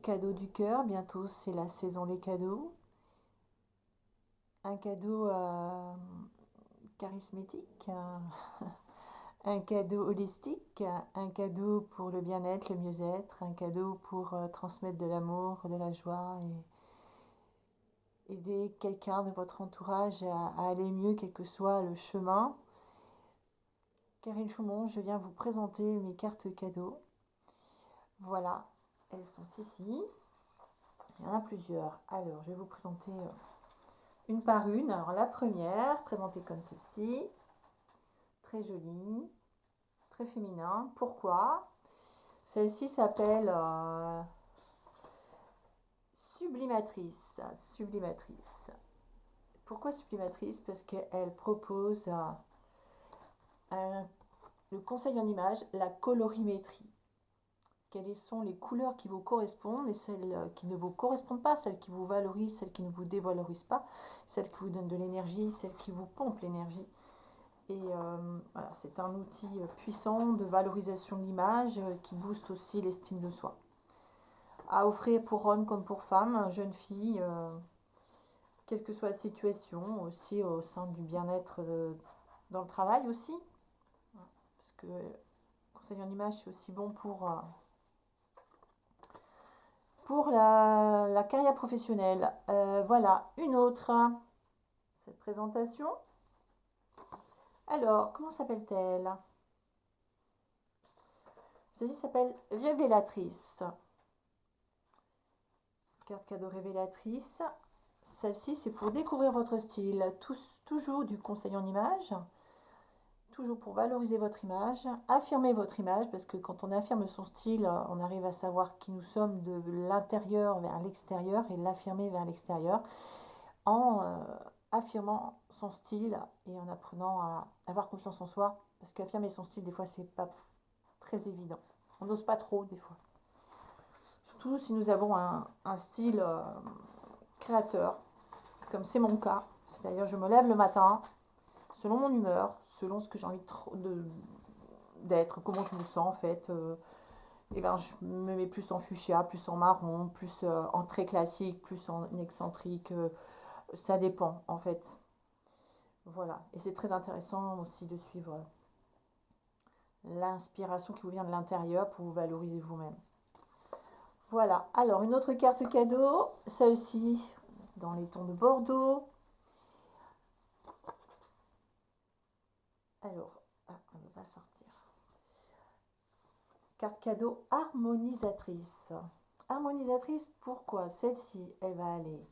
cadeau du cœur. Bientôt, c'est la saison des cadeaux. Un cadeau charismatique, un cadeau holistique, un cadeau pour le bien-être, le mieux-être, un cadeau pour transmettre de l'amour, de la joie et aider quelqu'un de votre entourage à aller mieux, quel que soit le chemin. Karine Choumont, je viens vous présenter mes cartes cadeaux. Voilà, elles sont ici. Il y en a plusieurs. Alors, je vais vous présenter une par une. Alors, la première, présentée comme ceci. Très jolie, très féminin. Pourquoi? Celle-ci s'appelle Sublimatrice. Sublimatrice. Pourquoi Sublimatrice? Parce qu'elle propose le conseil en image, la colorimétrie. Quelles sont les couleurs qui vous correspondent et celles qui ne vous correspondent pas, celles qui vous valorisent, celles qui ne vous dévalorisent pas, celles qui vous donnent de l'énergie, celles qui vous pompent l'énergie. Et voilà, c'est un outil puissant de valorisation de l'image qui booste aussi l'estime de soi. À offrir pour hommes comme pour femmes, jeunes filles, quelle que soit la situation, aussi au sein du bien-être dans le travail aussi. Parce que le conseil en image, c'est aussi bon pour la carrière professionnelle. Voilà, une autre. Cette présentation. Alors, comment s'appelle-t-elle? Celle-ci s'appelle Révélatrice. Carte cadeau révélatrice. Celle-ci, c'est pour découvrir votre style. Toujours du conseil en image. Toujours pour valoriser votre image. Affirmer votre image, parce que quand on affirme son style, on arrive à savoir qui nous sommes de l'intérieur vers l'extérieur et l'affirmer vers l'extérieur. En affirmant son style et en apprenant à avoir confiance en soi. Parce qu'affirmer son style, des fois, c'est pas très évident. On n'ose pas trop, des fois. Surtout si nous avons un style créateur, comme c'est mon cas. C'est-à-dire, je me lève le matin, selon mon humeur, selon ce que j'ai envie d'être, comment je me sens, en fait. Et ben, je me mets plus en fuchsia, plus en marron, plus en très classique, plus en excentrique. Ça dépend, en fait. Voilà. Et c'est très intéressant aussi de suivre l'inspiration qui vous vient de l'intérieur pour vous valoriser vous-même. Voilà. Alors, une autre carte cadeau. Celle-ci, dans les tons de Bordeaux. Alors, elle ne va pas sortir. Carte cadeau harmonisatrice. Harmonisatrice, pourquoi? Celle-ci, elle va aller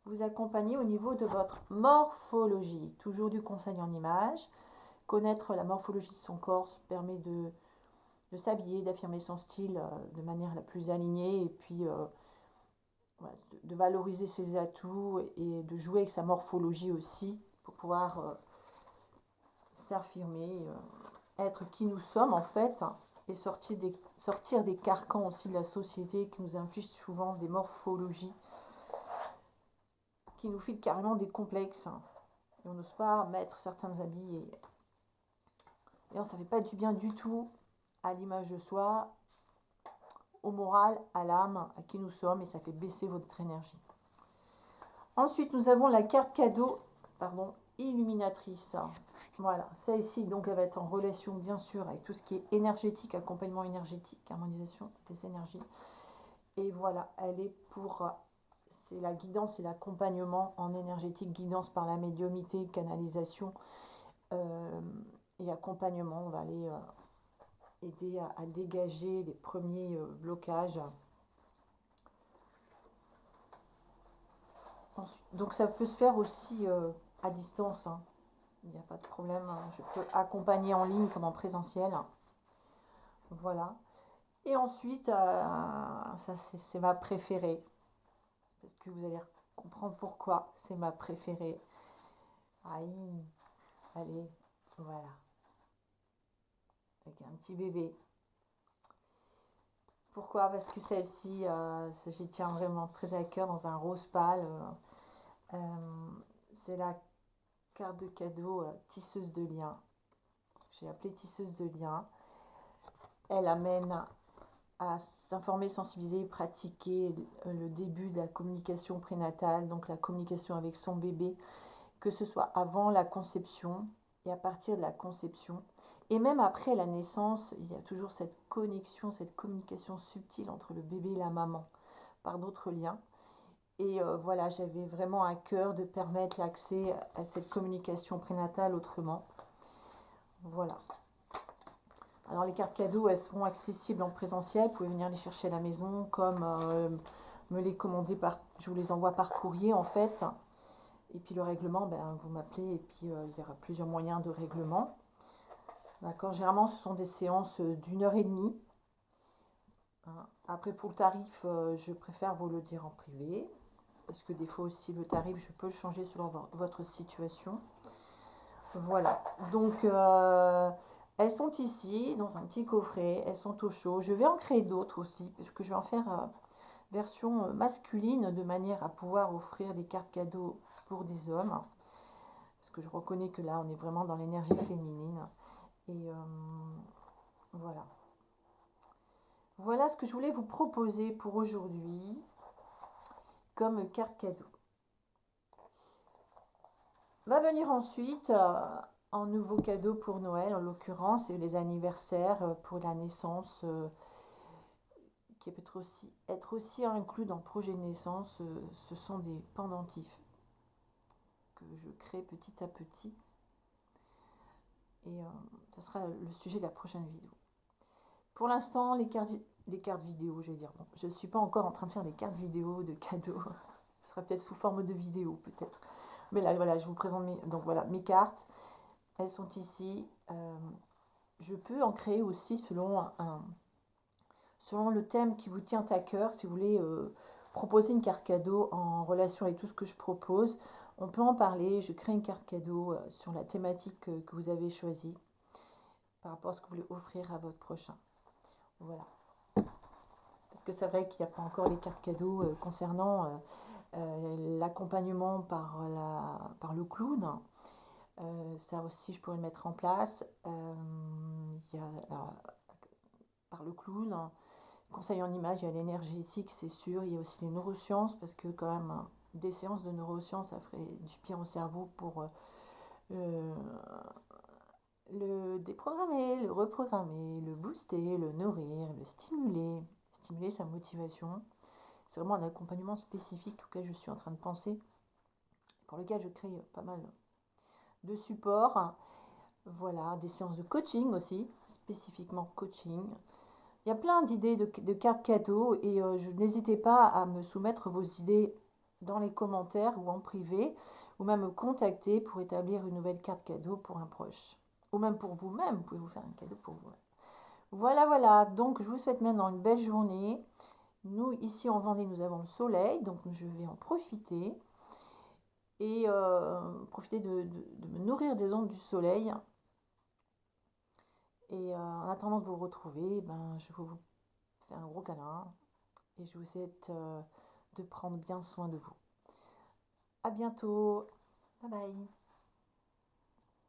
vous accompagner au niveau de votre morphologie. Toujours du conseil en image. Connaître la morphologie de son corps permet de s'habiller, d'affirmer son style de manière la plus alignée et puis voilà, de valoriser ses atouts et de jouer avec sa morphologie aussi pour pouvoir s'affirmer, être qui nous sommes en fait et sortir des carcans aussi de la société qui nous inflige souvent des morphologies qui nous filent carrément des complexes et on n'ose pas mettre certains habits et on ne savait pas du bien du tout à l'image de soi, au moral, à l'âme, à qui nous sommes, et ça fait baisser votre énergie. Ensuite, nous avons la carte cadeau, illuminatrice. Voilà, celle-ci, donc, elle va être en relation, bien sûr, avec tout ce qui est énergétique, accompagnement énergétique, harmonisation des énergies. Et voilà, elle est c'est la guidance et l'accompagnement en énergétique, guidance par la médiumnité, canalisation et accompagnement. On va aller aider à dégager les premiers blocages. Donc ça peut se faire aussi à distance, hein. Il n'y a pas de problème. Je peux accompagner en ligne comme en présentiel. Voilà. Et ensuite, ça c'est ma préférée. Parce que vous allez comprendre pourquoi c'est ma préférée. Aïe, allez, voilà. Avec un petit bébé. Pourquoi? Parce que celle-ci, j'y tiens vraiment très à cœur dans un rose pâle. C'est la carte de cadeau tisseuse de liens. J'ai appelé tisseuse de liens. Elle amène à s'informer, sensibiliser, pratiquer le début de la communication prénatale, donc la communication avec son bébé, que ce soit avant la conception et à partir de la conception. Et même après la naissance, il y a toujours cette connexion, cette communication subtile entre le bébé et la maman par d'autres liens. Et voilà, j'avais vraiment à cœur de permettre l'accès à cette communication prénatale autrement. Voilà. Alors les cartes cadeaux, elles seront accessibles en présentiel. Vous pouvez venir les chercher à la maison, comme me les commander je vous les envoie par courrier en fait. Et puis le règlement, vous m'appelez et puis il y aura plusieurs moyens de règlement. D'accord. Généralement, ce sont des séances d'1 h 30. Après, pour le tarif, je préfère vous le dire en privé. Parce que des fois aussi, le tarif, je peux le changer selon votre situation. Voilà. Donc, elles sont ici, dans un petit coffret. Elles sont au chaud. Je vais en créer d'autres aussi, parce que je vais en faire version masculine, de manière à pouvoir offrir des cartes cadeaux pour des hommes. Parce que je reconnais que là, on est vraiment dans l'énergie féminine. Et voilà. Voilà ce que je voulais vous proposer pour aujourd'hui comme carte cadeau. Va venir ensuite un nouveau cadeau pour Noël, en l'occurrence, et les anniversaires pour la naissance, qui peut être aussi inclus dans le projet de naissance. Ce sont des pendentifs que je crée petit à petit. Et ça sera le sujet de la prochaine vidéo. Pour l'instant, les cartes vidéo, je vais dire. Bon, je ne suis pas encore en train de faire des cartes vidéo de cadeaux. Ce sera peut-être sous forme de vidéo, peut-être. Mais là, voilà, je vous présente mes cartes. Elles sont ici. Je peux en créer aussi selon le thème qui vous tient à cœur. Si vous voulez proposer une carte cadeau en relation avec tout ce que je propose, on peut en parler. Je crée une carte cadeau sur la thématique que vous avez choisie par rapport à ce que vous voulez offrir à votre prochain. Voilà. Parce que c'est vrai qu'il n'y a pas encore les cartes cadeaux concernant l'accompagnement par le clown. Ça aussi, je pourrais le mettre en place. Par le clown, conseil en image, il y a l'énergétique, c'est sûr. Il y a aussi les neurosciences, parce que quand même, des séances de neurosciences, ça ferait du bien au cerveau pour le déprogrammer, le reprogrammer, le booster, le nourrir, le stimuler sa motivation. C'est vraiment un accompagnement spécifique auquel je suis en train de penser, pour lequel je crée pas mal de supports. Voilà, des séances de coaching aussi, spécifiquement coaching. Il y a plein d'idées de cartes cadeaux et n'hésitez pas à me soumettre vos idées dans les commentaires ou en privé, ou même me contacter pour établir une nouvelle carte cadeau pour un proche. Ou même pour vous-même, vous pouvez vous faire un cadeau pour vous-même. Voilà, donc je vous souhaite maintenant une belle journée. Nous, ici en Vendée, nous avons le soleil, donc je vais en profiter. Et profiter de me nourrir des ondes du soleil. Et en attendant de vous retrouver, je vous fais un gros câlin. Et je vous souhaite de prendre bien soin de vous. À bientôt. Bye bye.